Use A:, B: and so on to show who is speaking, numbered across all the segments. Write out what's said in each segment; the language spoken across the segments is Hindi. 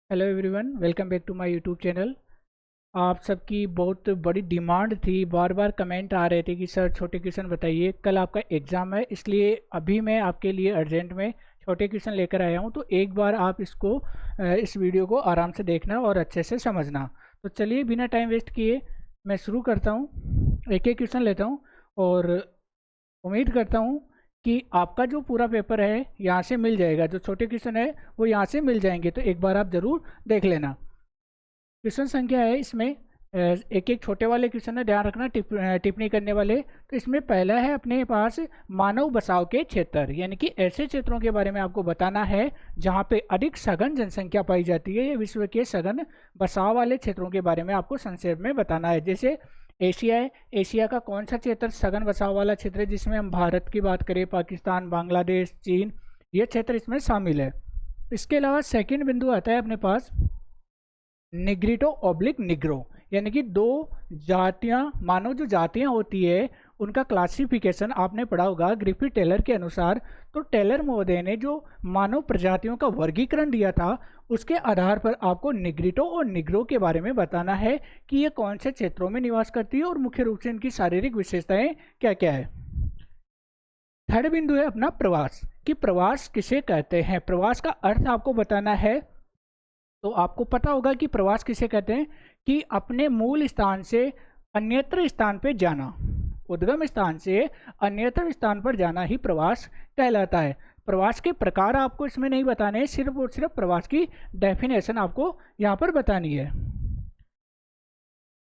A: Hello everyone, welcome back to my YouTube channel. आप सबकी बहुत बड़ी डिमांड थी, बार बार कमेंट आ रहे थे कि सर छोटे क्वेश्चन बताइए। कल आपका एग्ज़ाम है, इसलिए अभी मैं आपके लिए अर्जेंट में छोटे क्वेश्चन लेकर आया हूं। तो एक बार आप इस वीडियो को आराम से देखना और अच्छे से समझना। तो चलिए बिना टाइम वेस्ट किए मैं शुरू करता हूं। एक एक क्वेश्चन लेता हूं और उम्मीद करता हूं कि आपका जो पूरा पेपर है यहाँ से मिल जाएगा। जो छोटे क्वेश्चन है वो यहाँ से मिल जाएंगे, तो एक बार आप ज़रूर देख लेना। क्वेश्चन संख्या है इसमें एक एक छोटे वाले क्वेश्चन है, ध्यान रखना टिप्पणी करने वाले। तो इसमें पहला है अपने पास मानव बसाव के क्षेत्र, यानी कि ऐसे क्षेत्रों के बारे में आपको बताना है जहाँ पे अधिक सघन जनसंख्या पाई जाती है। ये विश्व के सघन बसाव वाले क्षेत्रों के बारे में आपको संक्षेप में बताना है। जैसे एशिया है, एशिया का कौन सा क्षेत्र सघन बसाव वाला क्षेत्र है, जिसमें हम भारत की बात करें, पाकिस्तान, बांग्लादेश, चीन, ये क्षेत्र इसमें शामिल है। इसके अलावा सेकंड बिंदु आता है अपने पास निग्रिटो ऑब्लिक निग्रो, यानी कि दो जातियां, मानव जो जातियां होती है उनका क्लासिफिकेशन आपने पढ़ा होगा ग्रिफिथ टेलर के अनुसार। तो टेलर महोदय ने जो मानव प्रजातियों का वर्गीकरण दिया था उसके आधार पर आपको निग्रिटो और निग्रो के बारे में बताना है कि ये कौन से क्षेत्रों में निवास करती है और मुख्य रूप से इनकी शारीरिक विशेषताएं क्या क्या है। थर्ड बिंदु है अपना प्रवास, कि प्रवास किसे कहते हैं। प्रवास का अर्थ आपको बताना है। तो आपको पता होगा कि प्रवास किसे कहते हैं, कि अपने मूल स्थान से अन्यत्र स्थान पर जाना, उद्गम स्थान से अन्यत्र स्थान पर जाना ही प्रवास कहलाता है। प्रवास के प्रकार आपको इसमें नहीं बताने हैं, सिर्फ और सिर्फ प्रवास की डेफिनेशन आपको यहाँ पर बतानी है।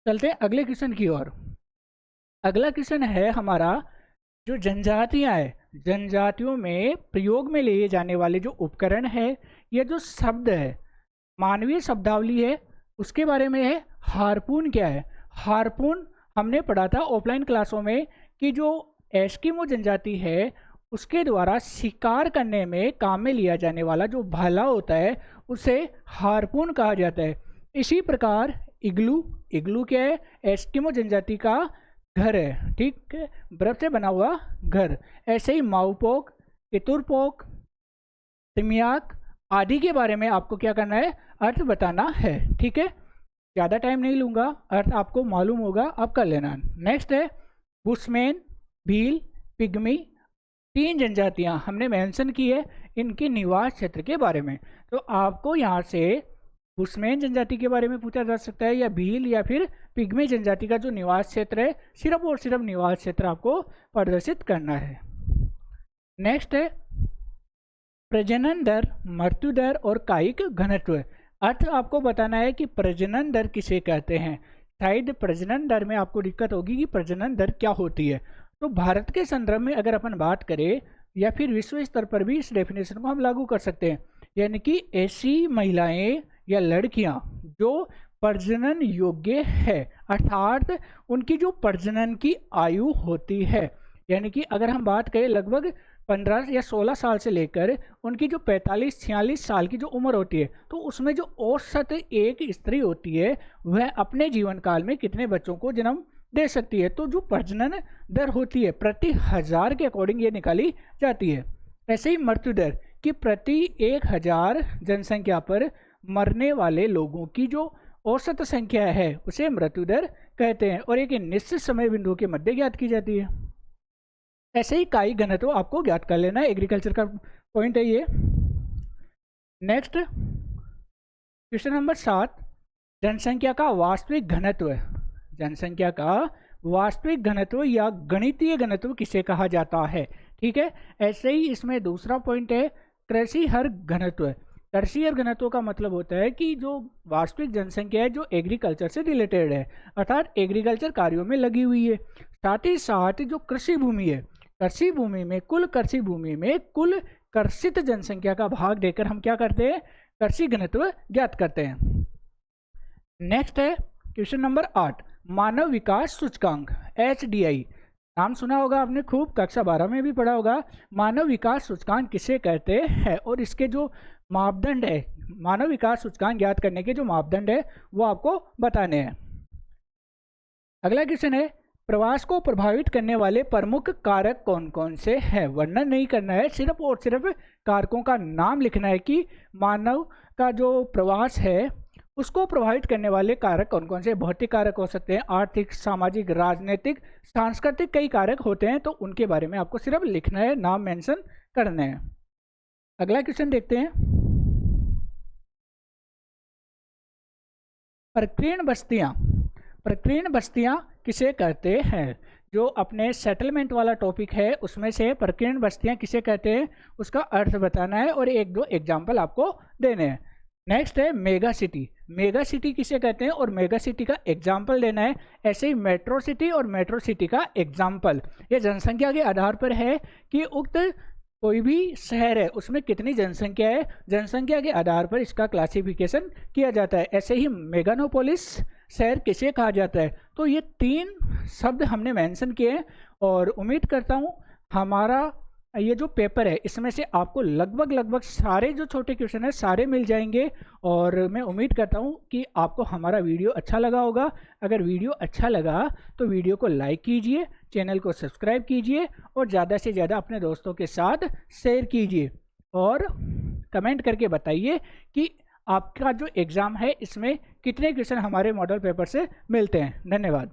A: चलते हैं अगले क्वेश्चन की ओर। अगला क्वेश्चन है हमारा जो जनजातियां है, जनजातियों में प्रयोग में लिए जाने वाले जो उपकरण है या जो शब्द है, मानवीय शब्दावली है, उसके बारे में है। हारपून क्या है? हारपून हमने पढ़ा था ऑफलाइन क्लासों में कि जो एस्किमो जनजाति है उसके द्वारा शिकार करने में काम में लिया जाने वाला जो भाला होता है उसे हारपून कहा जाता है। इसी प्रकार इग्लू, इग्लू क्या है? एस्किमो जनजाति का घर है, ठीक है, बर्फ से बना हुआ घर। ऐसे ही माउपोक, इतुरपोक, तिमियाक आदि के बारे में आपको क्या करना है? अर्थ बताना है, ठीक है। ज़्यादा टाइम नहीं लूँगा, अर्थ आपको मालूम होगा, आप कर लेना। नेक्स्ट है बुशमैन, भील, पिग्मी, तीन जनजातियां हमने मेंशन की है इनके निवास क्षेत्र के बारे में। तो आपको यहाँ से बुशमैन जनजाति के बारे में पूछा जा सकता है, या भील या फिर पिग्मी जनजाति का जो निवास क्षेत्र है, सिर्फ और सिर्फ निवास क्षेत्र आपको प्रदर्शित करना है। नेक्स्ट है प्रजनन दर, मृत्यु दर और कायिक घनत्व। अर्थ आपको बताना है कि प्रजनन दर किसे कहते हैं। शायद प्रजनन दर में आपको दिक्कत होगी कि प्रजनन दर क्या होती है। तो भारत के संदर्भ में अगर अपन बात करें या फिर विश्व स्तर पर भी इस डेफिनेशन को हम लागू कर सकते हैं, यानी कि ऐसी महिलाएं या लड़कियां जो प्रजनन योग्य है, अर्थात उनकी जो प्रजनन की आयु होती है, यानी कि अगर हम बात करें लगभग 15 या 16 साल से लेकर उनकी जो 45-46 साल की जो उम्र होती है, तो उसमें जो औसत एक स्त्री होती है वह अपने जीवन काल में कितने बच्चों को जन्म दे सकती है। तो जो प्रजनन दर होती है प्रति 1000 के अकॉर्डिंग ये निकाली जाती है। ऐसे ही मृत्यु दर, कि प्रति 1000 जनसंख्या पर मरने वाले लोगों की जो औसत संख्या है उसे मृत्यु दर कहते हैं, और एक निश्चित समय बिंदु के मध्य ज्ञात की जाती है। ऐसे ही कायिक घनत्व आपको ज्ञात कर लेना है, एग्रीकल्चर का पॉइंट है ये। नेक्स्ट क्वेश्चन नंबर 7, जनसंख्या का वास्तविक घनत्व। जनसंख्या का वास्तविक घनत्व या गणितीय घनत्व किसे कहा जाता है, ठीक है। ऐसे ही इसमें दूसरा पॉइंट है कृषि हर घनत्व। कृषि हर घनत्व का मतलब होता है कि जो वास्तविक जनसंख्या है जो एग्रीकल्चर से रिलेटेड है, अर्थात एग्रीकल्चर कार्यों में लगी हुई है। साथ ही साथ जो कृषि भूमि है, कृषि भूमि में कुल कर्षित जनसंख्या का भाग देकर हम क्या करते हैं? कृषि घनत्व ज्ञात करते हैं। नेक्स्ट है क्वेश्चन नंबर 8, मानव विकास सूचकांक, HDI। नाम सुना होगा आपने, खूब कक्षा 12 में भी पढ़ा होगा। मानव विकास सूचकांक किसे कहते हैं और इसके जो मापदंड है, मानव विकास सूचकांक ज्ञात करने के जो मापदंड है वो आपको बताने हैं। अगला क्वेश्चन है प्रवास को प्रभावित करने वाले प्रमुख कारक कौन कौन से हैं। वर्णन नहीं करना है, सिर्फ और सिर्फ कारकों का नाम लिखना है कि मानव का जो प्रवास है उसको प्रभावित करने वाले कारक कौन कौन से। भौतिक कारक हो सकते हैं, आर्थिक, सामाजिक, राजनीतिक, सांस्कृतिक, कई कारक होते हैं, तो उनके बारे में आपको सिर्फ लिखना है, नाम मेंशन करना है। अगला क्वेश्चन देखते हैं। प्रकीर्ण बस्तियां, प्रकीर्ण बस्तियां किसे कहते हैं। जो अपने सेटलमेंट वाला टॉपिक है उसमें से प्रकीर्ण बस्तियां किसे कहते हैं उसका अर्थ बताना है और एक दो एग्जाम्पल आपको देने हैं। नेक्स्ट है मेगा सिटी, मेगा सिटी किसे कहते हैं और मेगा सिटी का एग्जाम्पल देना है। ऐसे ही मेट्रो सिटी और मेट्रो सिटी का एग्जाम्पल, ये जनसंख्या के आधार पर है कि उक्त कोई भी शहर है उसमें कितनी जनसंख्या है, जनसंख्या के आधार पर इसका क्लासिफिकेशन किया जाता है। ऐसे ही मेगानोपोलिस शहर किसे कहा जाता है। तो ये 3 शब्द हमने मेंशन किए हैं और उम्मीद करता हूँ हमारा ये जो पेपर है इसमें से आपको लगभग सारे जो छोटे क्वेश्चन है सारे मिल जाएंगे। और मैं उम्मीद करता हूँ कि आपको हमारा वीडियो अच्छा लगा होगा। अगर वीडियो अच्छा लगा तो वीडियो को लाइक कीजिए, चैनल को सब्सक्राइब कीजिए और ज़्यादा से ज़्यादा अपने दोस्तों के साथ शेयर कीजिए और कमेंट करके बताइए कि आपका जो एग्ज़ाम है इसमें कितने क्वेश्चन हमारे मॉडल पेपर से मिलते हैं। धन्यवाद।